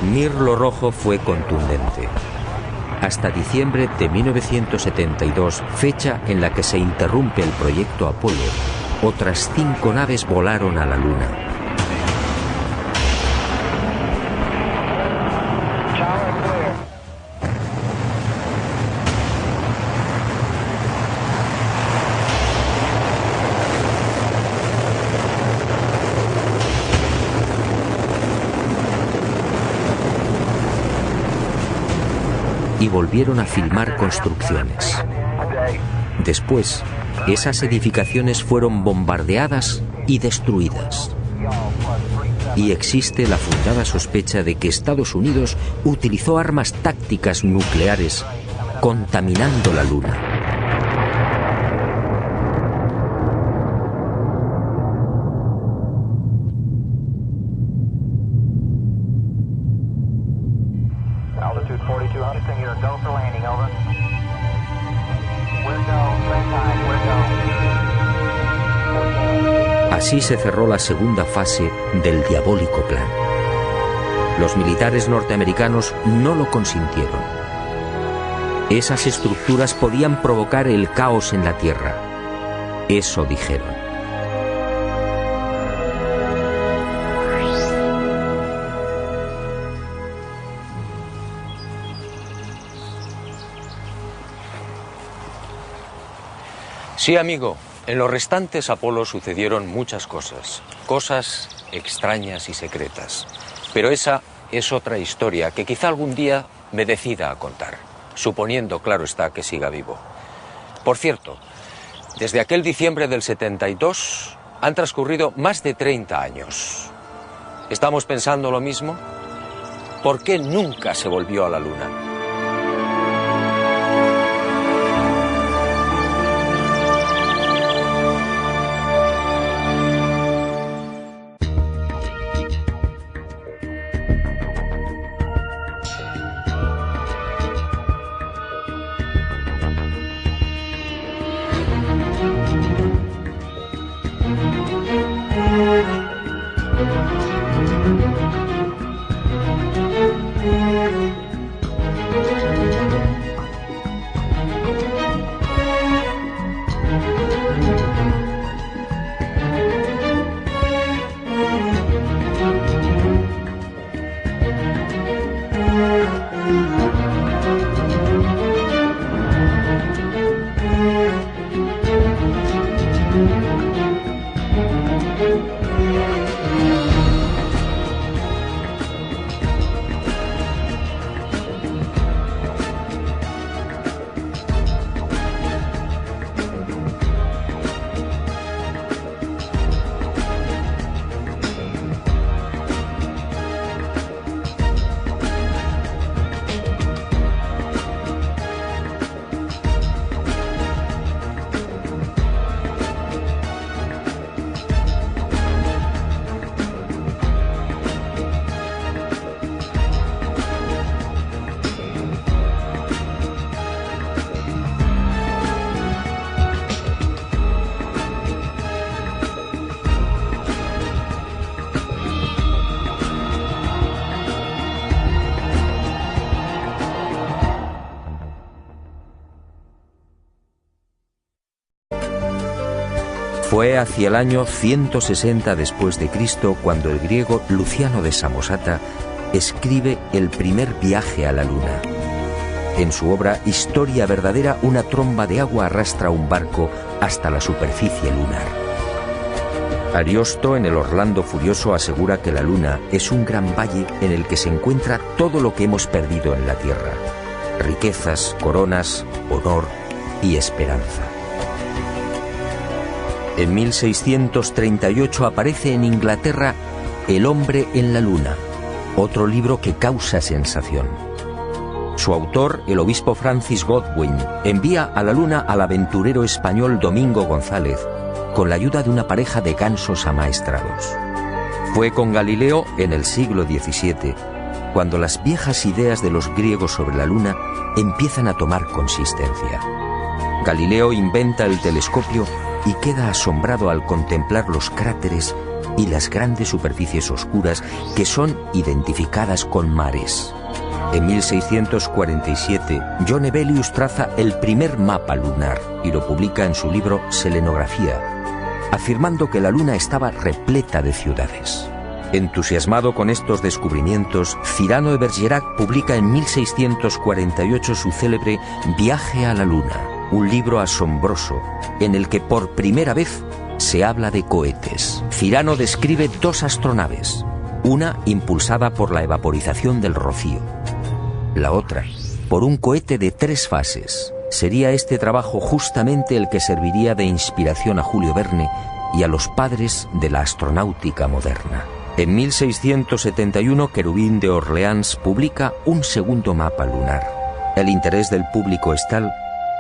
Mirlo Rojo fue contundente. Hasta diciembre de 1972, fecha en la que se interrumpe el proyecto Apolo, otras 5 naves volaron a la Luna. Y volvieron a filmar construcciones. Después, esas edificaciones fueron bombardeadas y destruidas. Y existe la fundada sospecha de que Estados Unidos utilizó armas tácticas nucleares, contaminando la Luna. Así se cerró la segunda fase del diabólico plan. Los militares norteamericanos no lo consintieron. Esas estructuras podían provocar el caos en la Tierra. Eso dijeron. Sí, amigo. En los restantes Apolo sucedieron muchas cosas, cosas extrañas y secretas. Pero esa es otra historia que quizá algún día me decida a contar, suponiendo, claro está, que siga vivo. Por cierto, desde aquel diciembre del 72 han transcurrido más de 30 años. ¿Estamos pensando lo mismo? ¿Por qué nunca se volvió a la Luna? Fue hacia el año 160 después de Cristo cuando el griego Luciano de Samosata escribe el primer viaje a la Luna. En su obra Historia verdadera, una tromba de agua arrastra un barco hasta la superficie lunar. Ariosto, en el Orlando Furioso, asegura que la Luna es un gran valle en el que se encuentra todo lo que hemos perdido en la Tierra: riquezas, coronas, honor y esperanza. En 1638 aparece en Inglaterra El hombre en la Luna, otro libro que causa sensación. Su autor, el obispo Francis Godwin, envía a la Luna al aventurero español Domingo González con la ayuda de una pareja de gansos amaestrados. Fue con Galileo en el siglo XVII cuando las viejas ideas de los griegos sobre la Luna empiezan a tomar consistencia. Galileo inventa el telescopio y queda asombrado al contemplar los cráteres y las grandes superficies oscuras que son identificadas con mares. En 1647, John Hevelius traza el primer mapa lunar y lo publica en su libro Selenografía, afirmando que la Luna estaba repleta de ciudades. Entusiasmado con estos descubrimientos, Cyrano de Bergerac publica en 1648 su célebre Viaje a la Luna, un libro asombroso en el que por primera vez se habla de cohetes. Cyrano describe dos astronaves, una impulsada por la evaporización del rocío, la otra por un cohete de 3 fases. Sería este trabajo justamente el que serviría de inspiración a Julio Verne y a los padres de la astronáutica moderna. En 1671, Querubín de Orleans publica un segundo mapa lunar. El interés del público es tal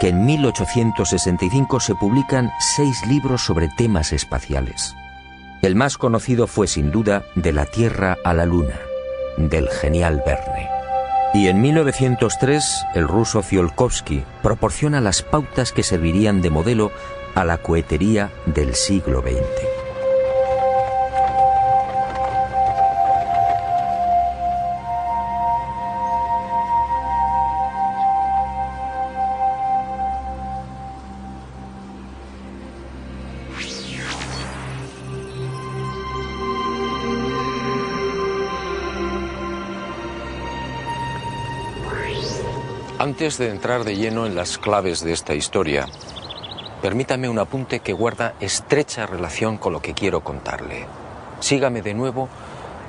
que en 1865 se publican 6 libros sobre temas espaciales. El más conocido fue sin duda De la Tierra a la Luna, del genial Verne. Y en 1903, el ruso Tsiolkovsky proporciona las pautas que servirían de modelo a la cohetería del siglo XX. Antes de entrar de lleno en las claves de esta historia, permítame un apunte que guarda estrecha relación con lo que quiero contarle. Sígame de nuevo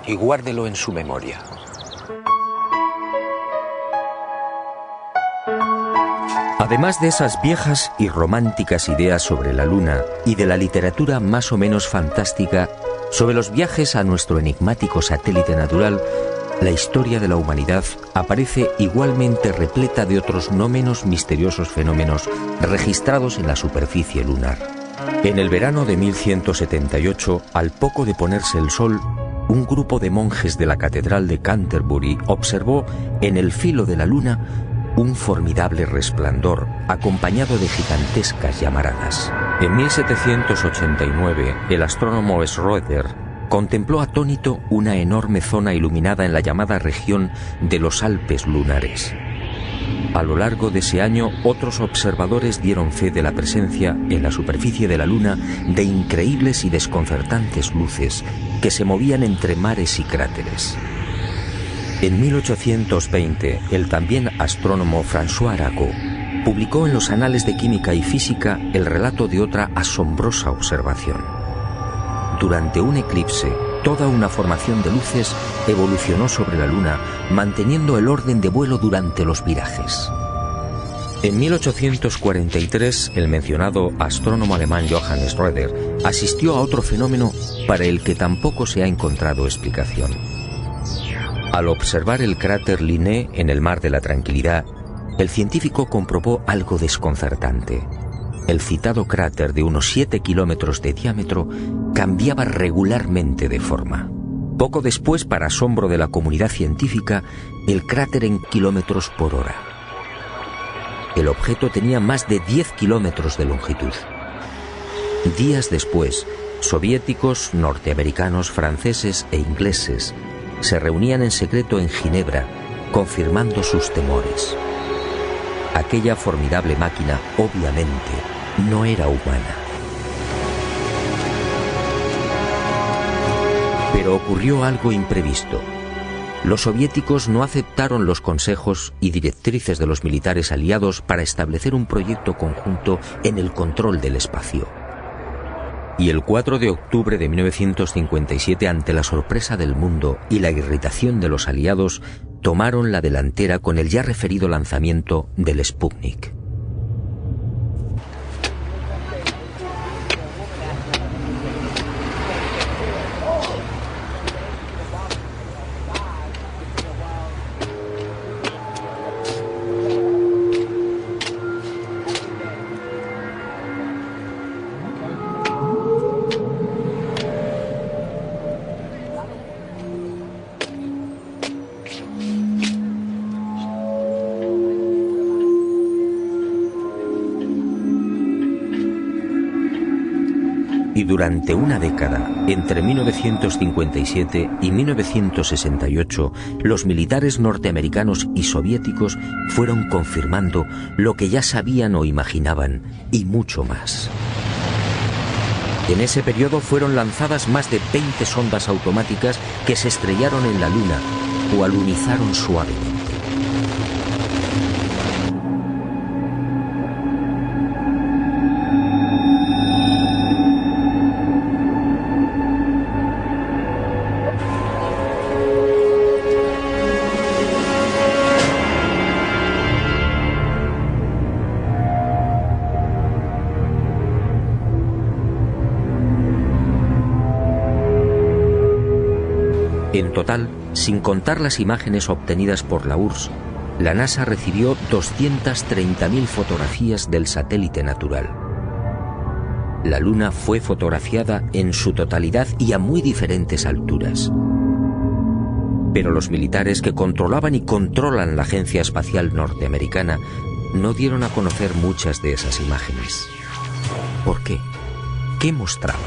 y guárdelo en su memoria. Además de esas viejas y románticas ideas sobre la Luna y de la literatura más o menos fantástica sobre los viajes a nuestro enigmático satélite natural, la historia de la humanidad aparece igualmente repleta de otros no menos misteriosos fenómenos registrados en la superficie lunar. En el verano de 1178, al poco de ponerse el sol, un grupo de monjes de la Catedral de Canterbury observó en el filo de la Luna un formidable resplandor acompañado de gigantescas llamaradas. En 1789, el astrónomo Schroeder contempló atónito una enorme zona iluminada en la llamada región de los Alpes lunares. A lo largo de ese año, otros observadores dieron fe de la presencia en la superficie de la Luna de increíbles y desconcertantes luces que se movían entre mares y cráteres. En 1820, el también astrónomo François Arago publicó en los Anales de Química y Física el relato de otra asombrosa observación. Durante un eclipse, toda una formación de luces evolucionó sobre la Luna, manteniendo el orden de vuelo durante los virajes. En 1843, el mencionado astrónomo alemán Johann Schröder asistió a otro fenómeno para el que tampoco se ha encontrado explicación. Al observar el cráter Linné en el Mar de la Tranquilidad, el científico comprobó algo desconcertante. El citado cráter de unos 7 kilómetros de diámetro cambiaba regularmente de forma. Poco después, para asombro de la comunidad científica, el cráter en kilómetros por hora. El objeto tenía más de 10 kilómetros de longitud. Días después, soviéticos, norteamericanos, franceses e ingleses se reunían en secreto en Ginebra, confirmando sus temores. Aquella formidable máquina, obviamente, no era humana. Pero ocurrió algo imprevisto. Los soviéticos no aceptaron los consejos y directrices de los militares aliados para establecer un proyecto conjunto en el control del espacio. Y el 4 de octubre de 1957, ante la sorpresa del mundo y la irritación de los aliados, tomaron la delantera con el ya referido lanzamiento del Sputnik. Y durante una década, entre 1957 y 1968, los militares norteamericanos y soviéticos fueron confirmando lo que ya sabían o imaginaban, y mucho más. En ese periodo fueron lanzadas más de 20 sondas automáticas que se estrellaron en la Luna o alunizaron suavemente. En total, sin contar las imágenes obtenidas por la URSS, la NASA recibió 230.000 fotografías del satélite natural. La Luna fue fotografiada en su totalidad y a muy diferentes alturas. Pero los militares que controlaban y controlan la Agencia Espacial Norteamericana no dieron a conocer muchas de esas imágenes. ¿Por qué? ¿Qué mostraban?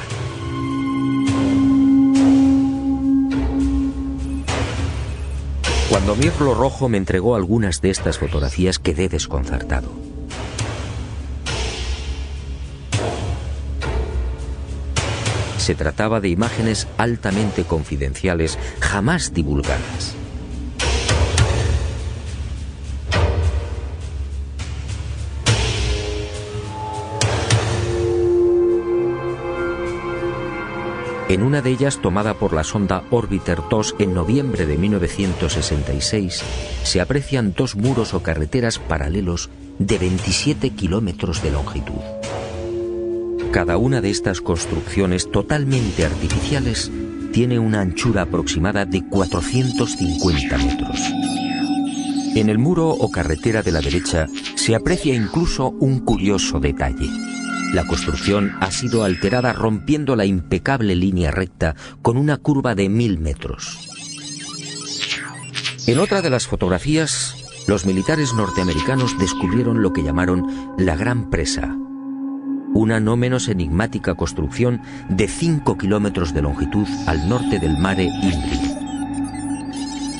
Cuando Mirlo Rojo me entregó algunas de estas fotografías, quedé desconcertado. Se trataba de imágenes altamente confidenciales, jamás divulgadas. En una de ellas, tomada por la sonda Orbiter 2 en noviembre de 1966, se aprecian dos muros o carreteras paralelos de 27 kilómetros de longitud. Cada una de estas construcciones totalmente artificiales tiene una anchura aproximada de 450 metros. En el muro o carretera de la derecha se aprecia incluso un curioso detalle. La construcción ha sido alterada rompiendo la impecable línea recta con una curva de 1000 metros. En otra de las fotografías, los militares norteamericanos descubrieron lo que llamaron la Gran Presa, una no menos enigmática construcción de 5 kilómetros de longitud al norte del Mare Imbrium.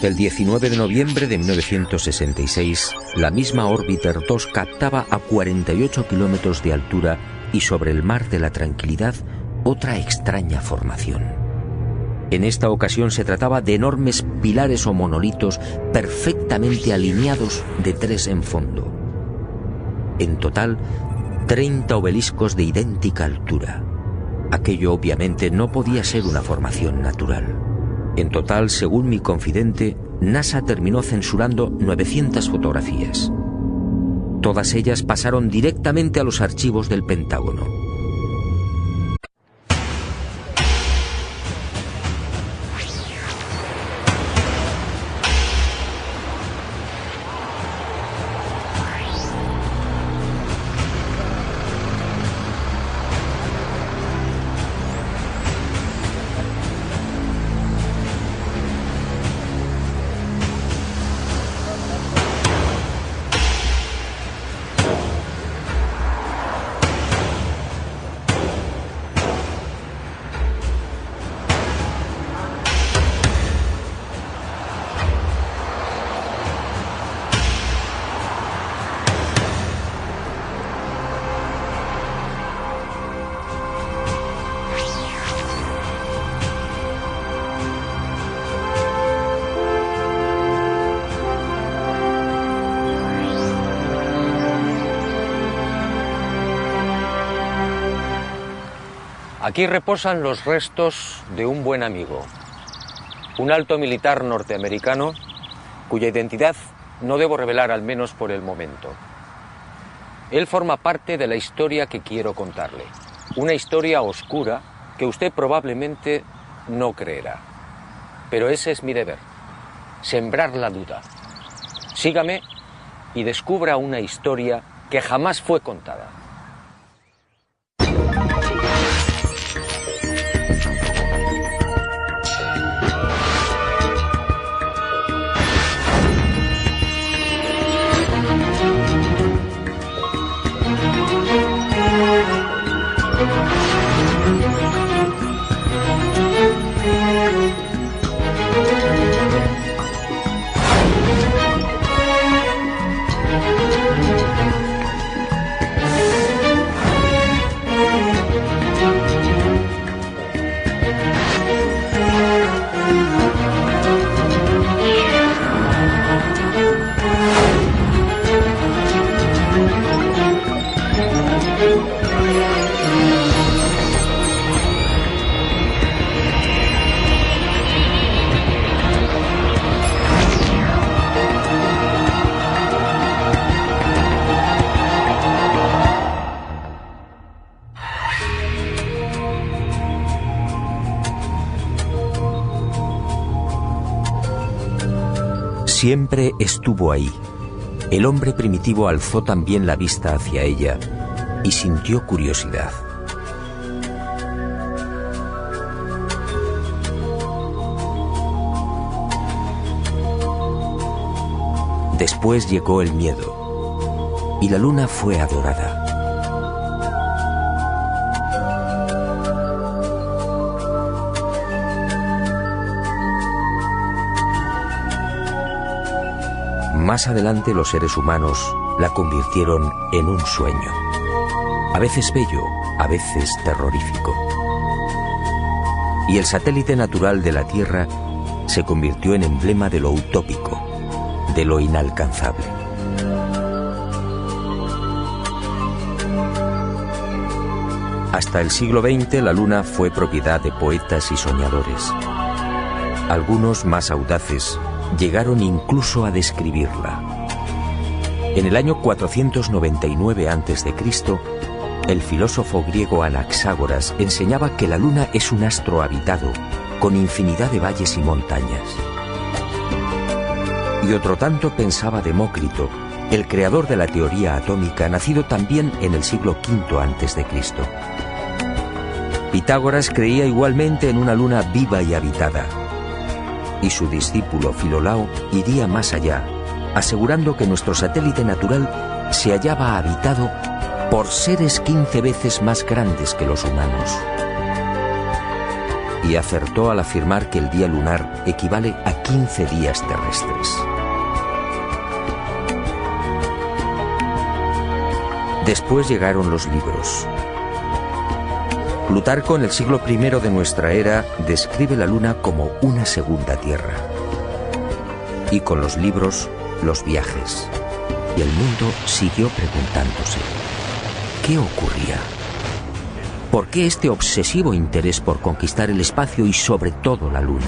El 19 de noviembre de 1966, la misma Orbiter 2 captaba a 48 kilómetros de altura y sobre el Mar de la Tranquilidad otra extraña formación. En esta ocasión se trataba de enormes pilares o monolitos perfectamente alineados de 3 en fondo. En total, 30 obeliscos de idéntica altura. Aquello obviamente no podía ser una formación natural. En total, según mi confidente, NASA terminó censurando 900 fotografías. Todas ellas pasaron directamente a los archivos del Pentágono. Aquí reposan los restos de un buen amigo, un alto militar norteamericano cuya identidad no debo revelar, al menos por el momento. Él forma parte de la historia que quiero contarle, una historia oscura que usted probablemente no creerá. Pero ese es mi deber, sembrar la duda. Sígame y descubra una historia que jamás fue contada. Siempre estuvo ahí. El hombre primitivo alzó también la vista hacia ella y sintió curiosidad. Después llegó el miedo y la luna fue adorada. Más adelante los seres humanos la convirtieron en un sueño, a veces bello, a veces terrorífico. Y el satélite natural de la Tierra se convirtió en emblema de lo utópico, de lo inalcanzable. Hasta el siglo XX la Luna fue propiedad de poetas y soñadores. Algunos más audaces llegaron incluso a describirla. En el año 499 a.C., el filósofo griego Anaxágoras enseñaba que la Luna es un astro habitado, con infinidad de valles y montañas. Y otro tanto pensaba Demócrito, el creador de la teoría atómica, nacido también en el siglo V a.C. Pitágoras creía igualmente en una luna viva y habitada. Y su discípulo Filolao iría más allá, asegurando que nuestro satélite natural se hallaba habitado por seres 15 veces más grandes que los humanos. Y acertó al afirmar que el día lunar equivale a 15 días terrestres. Después llegaron los libros. Plutarco, en el siglo I de nuestra era, describe la Luna como una segunda Tierra. Y con los libros, los viajes. Y el mundo siguió preguntándose, ¿qué ocurría? ¿Por qué este obsesivo interés por conquistar el espacio y sobre todo la Luna?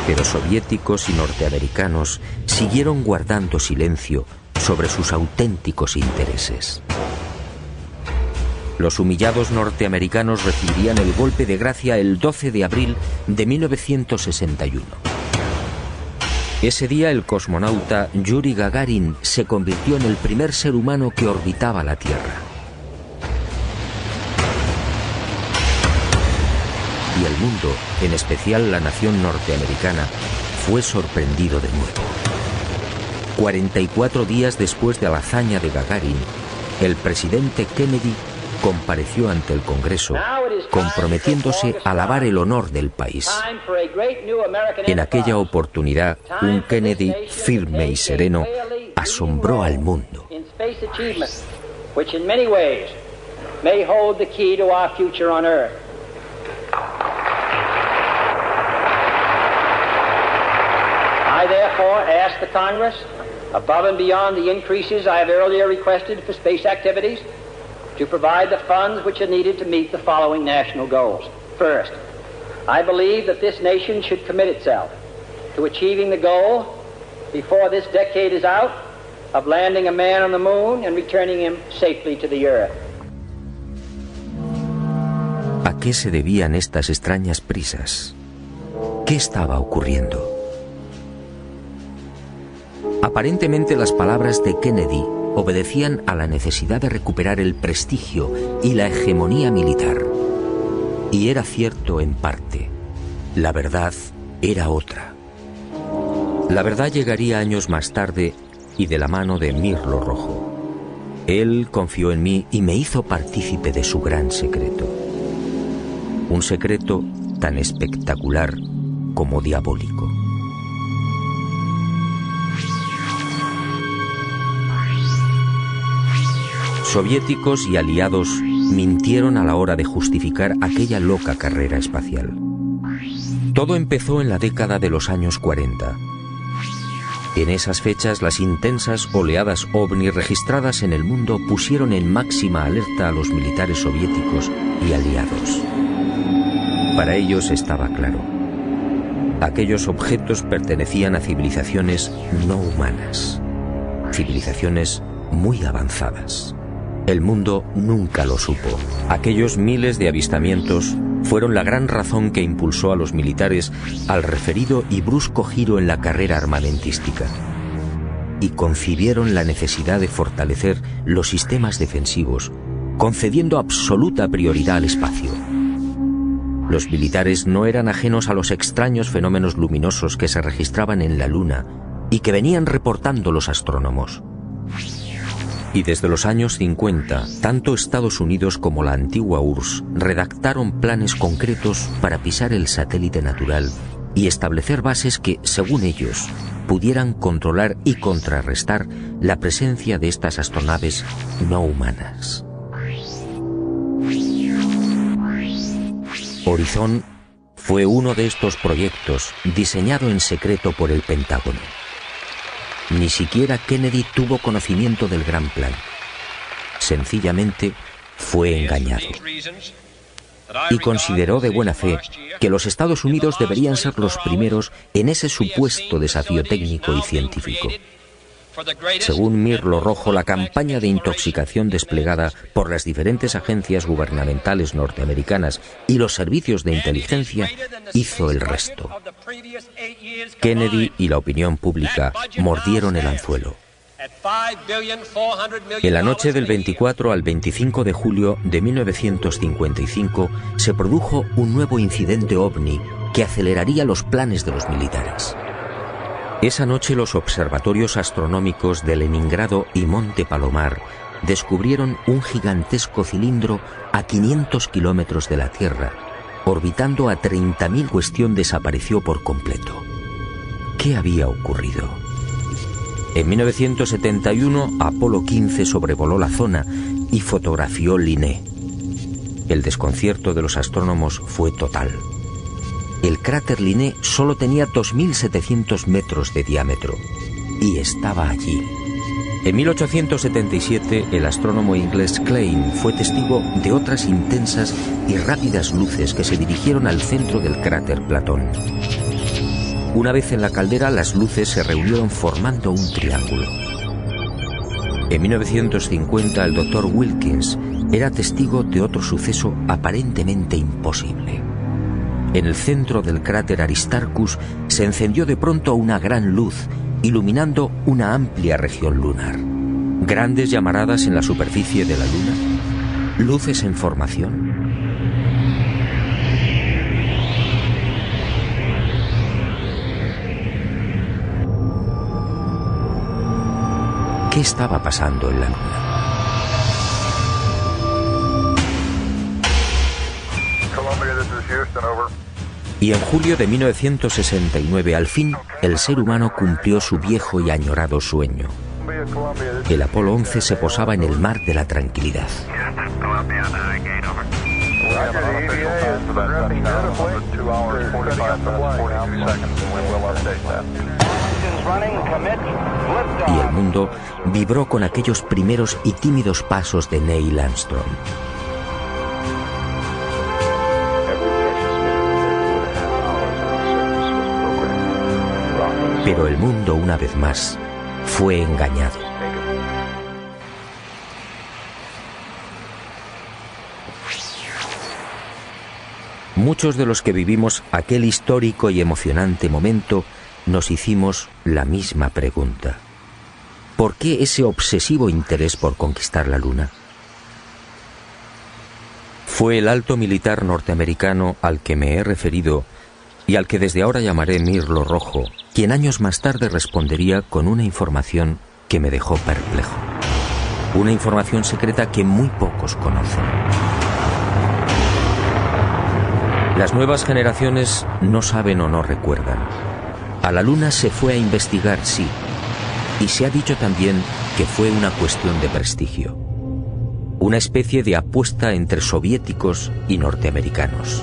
Pero soviéticos y norteamericanos siguieron guardando silencio sobre sus auténticos intereses. Los humillados norteamericanos recibirían el golpe de gracia el 12 de abril de 1961. Ese día el cosmonauta Yuri Gagarin se convirtió en el primer ser humano que orbitaba la Tierra. Y el mundo, en especial la nación norteamericana, fue sorprendido de nuevo. 44 días después de la hazaña de Gagarin, el presidente Kennedy compareció ante el Congreso, comprometiéndose a lavar el honor del país. En aquella oportunidad, un Kennedy firme y sereno asombró al mundo. I therefore ask the Congress, above and beyond the increases I have earlier requested for space activities, to provide the funds which are needed to meet the following national goals. First, I believe that this nation should commit itself to achieving the goal, before this decade is out, of landing a man on the moon and returning him safely to the earth. ¿A qué se debían estas extrañas prisas? ¿Qué estaba ocurriendo? Aparentemente las palabras de Kennedy obedecían a la necesidad de recuperar el prestigio y la hegemonía militar. Y era cierto en parte. La verdad era otra. La verdad llegaría años más tarde y de la mano de Mirlo Rojo. Él confió en mí y me hizo partícipe de su gran secreto. Un secreto tan espectacular como diabólico. Soviéticos y aliados mintieron a la hora de justificar aquella loca carrera espacial. Todo empezó en la década de los años 40. En esas fechas, las intensas oleadas ovni registradas en el mundo pusieron en máxima alerta a los militares soviéticos y aliados. Para ellos estaba claro. Aquellos objetos pertenecían a civilizaciones no humanas, civilizaciones muy avanzadas. El mundo nunca lo supo. Aquellos miles de avistamientos fueron la gran razón que impulsó a los militares al referido y brusco giro en la carrera armamentística. Y concibieron la necesidad de fortalecer los sistemas defensivos, concediendo absoluta prioridad al espacio. Los militares no eran ajenos a los extraños fenómenos luminosos que se registraban en la Luna y que venían reportando los astrónomos. Y desde los años 50, tanto Estados Unidos como la antigua URSS redactaron planes concretos para pisar el satélite natural y establecer bases que, según ellos, pudieran controlar y contrarrestar la presencia de estas astronaves no humanas. Horizon fue uno de estos proyectos diseñado en secreto por el Pentágono. Ni siquiera Kennedy tuvo conocimiento del gran plan. Sencillamente fue engañado. Y consideró de buena fe que los Estados Unidos deberían ser los primeros en ese supuesto desafío técnico y científico. Según Mirlo Rojo, la campaña de intoxicación desplegada por las diferentes agencias gubernamentales norteamericanas y los servicios de inteligencia hizo el resto. Kennedy y la opinión pública mordieron el anzuelo. En la noche del 24 al 25 de julio de 1955 se produjo un nuevo incidente ovni que aceleraría los planes de los militares. Esa noche los observatorios astronómicos de Leningrado y Monte Palomar descubrieron un gigantesco cilindro a 500 kilómetros de la Tierra, orbitando a 30.000. Cuestión desapareció por completo. ¿Qué había ocurrido? En 1971, Apolo 15 sobrevoló la zona y fotografió Linné. El desconcierto de los astrónomos fue total. El cráter Linné solo tenía 2.700 metros de diámetro y estaba allí. En 1877, el astrónomo inglés Klein fue testigo de otras intensas y rápidas luces que se dirigieron al centro del cráter Platón. Una vez en la caldera, las luces se reunieron formando un triángulo. En 1950, el Dr. Wilkins era testigo de otro suceso aparentemente imposible. En el centro del cráter Aristarchus se encendió de pronto una gran luz, iluminando una amplia región lunar. Grandes llamaradas en la superficie de la Luna. Luces en formación. ¿Qué estaba pasando en la Luna? Y en julio de 1969, al fin, el ser humano cumplió su viejo y añorado sueño. El Apolo 11 se posaba en el mar de la tranquilidad. Y el mundo vibró con aquellos primeros y tímidos pasos de Neil Armstrong. Pero el mundo, una vez más, fue engañado. Muchos de los que vivimos aquel histórico y emocionante momento nos hicimos la misma pregunta. ¿Por qué ese obsesivo interés por conquistar la Luna? Fue el alto militar norteamericano al que me he referido y al que desde ahora llamaré Mirlo Rojo, quien años más tarde respondería con una información que me dejó perplejo. Una información secreta que muy pocos conocen. Las nuevas generaciones no saben o no recuerdan. A la Luna se fue a investigar, sí, y se ha dicho también que fue una cuestión de prestigio. Una especie de apuesta entre soviéticos y norteamericanos.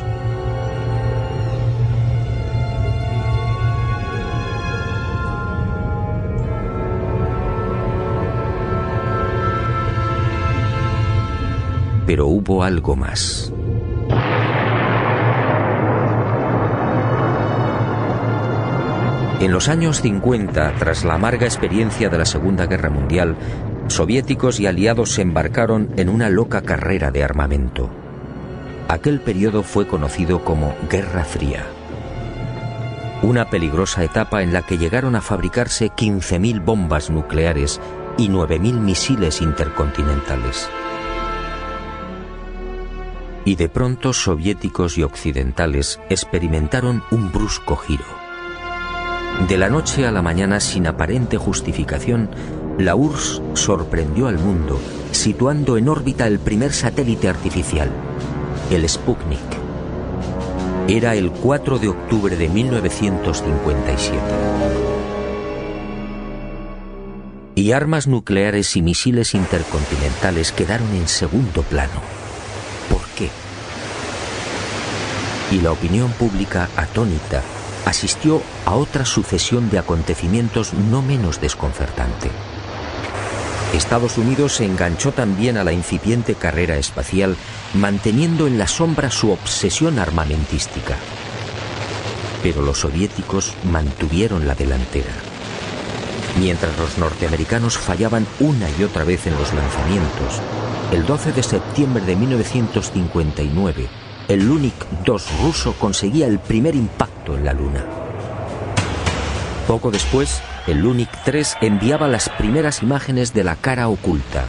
Pero hubo algo más. En los años 50, tras la amarga experiencia de la Segunda Guerra Mundial, soviéticos y aliados se embarcaron en una loca carrera de armamento. Aquel periodo fue conocido como Guerra Fría. Una peligrosa etapa en la que llegaron a fabricarse 15.000 bombas nucleares y 9.000 misiles intercontinentales. Y de pronto soviéticos y occidentales experimentaron un brusco giro. De la noche a la mañana, sin aparente justificación, la URSS sorprendió al mundo, situando en órbita el primer satélite artificial, el Sputnik. Era el 4 de octubre de 1957. Y armas nucleares y misiles intercontinentales quedaron en segundo plano. ¿Por qué? Y la opinión pública, atónita, asistió a otra sucesión de acontecimientos no menos desconcertante. Estados Unidos se enganchó también a la incipiente carrera espacial, manteniendo en la sombra su obsesión armamentística. Pero los soviéticos mantuvieron la delantera. Mientras los norteamericanos fallaban una y otra vez en los lanzamientos, el 12 de septiembre de 1959, el Lunik 2 ruso conseguía el primer impacto en la Luna. Poco después, el Lunik 3 enviaba las primeras imágenes de la cara oculta,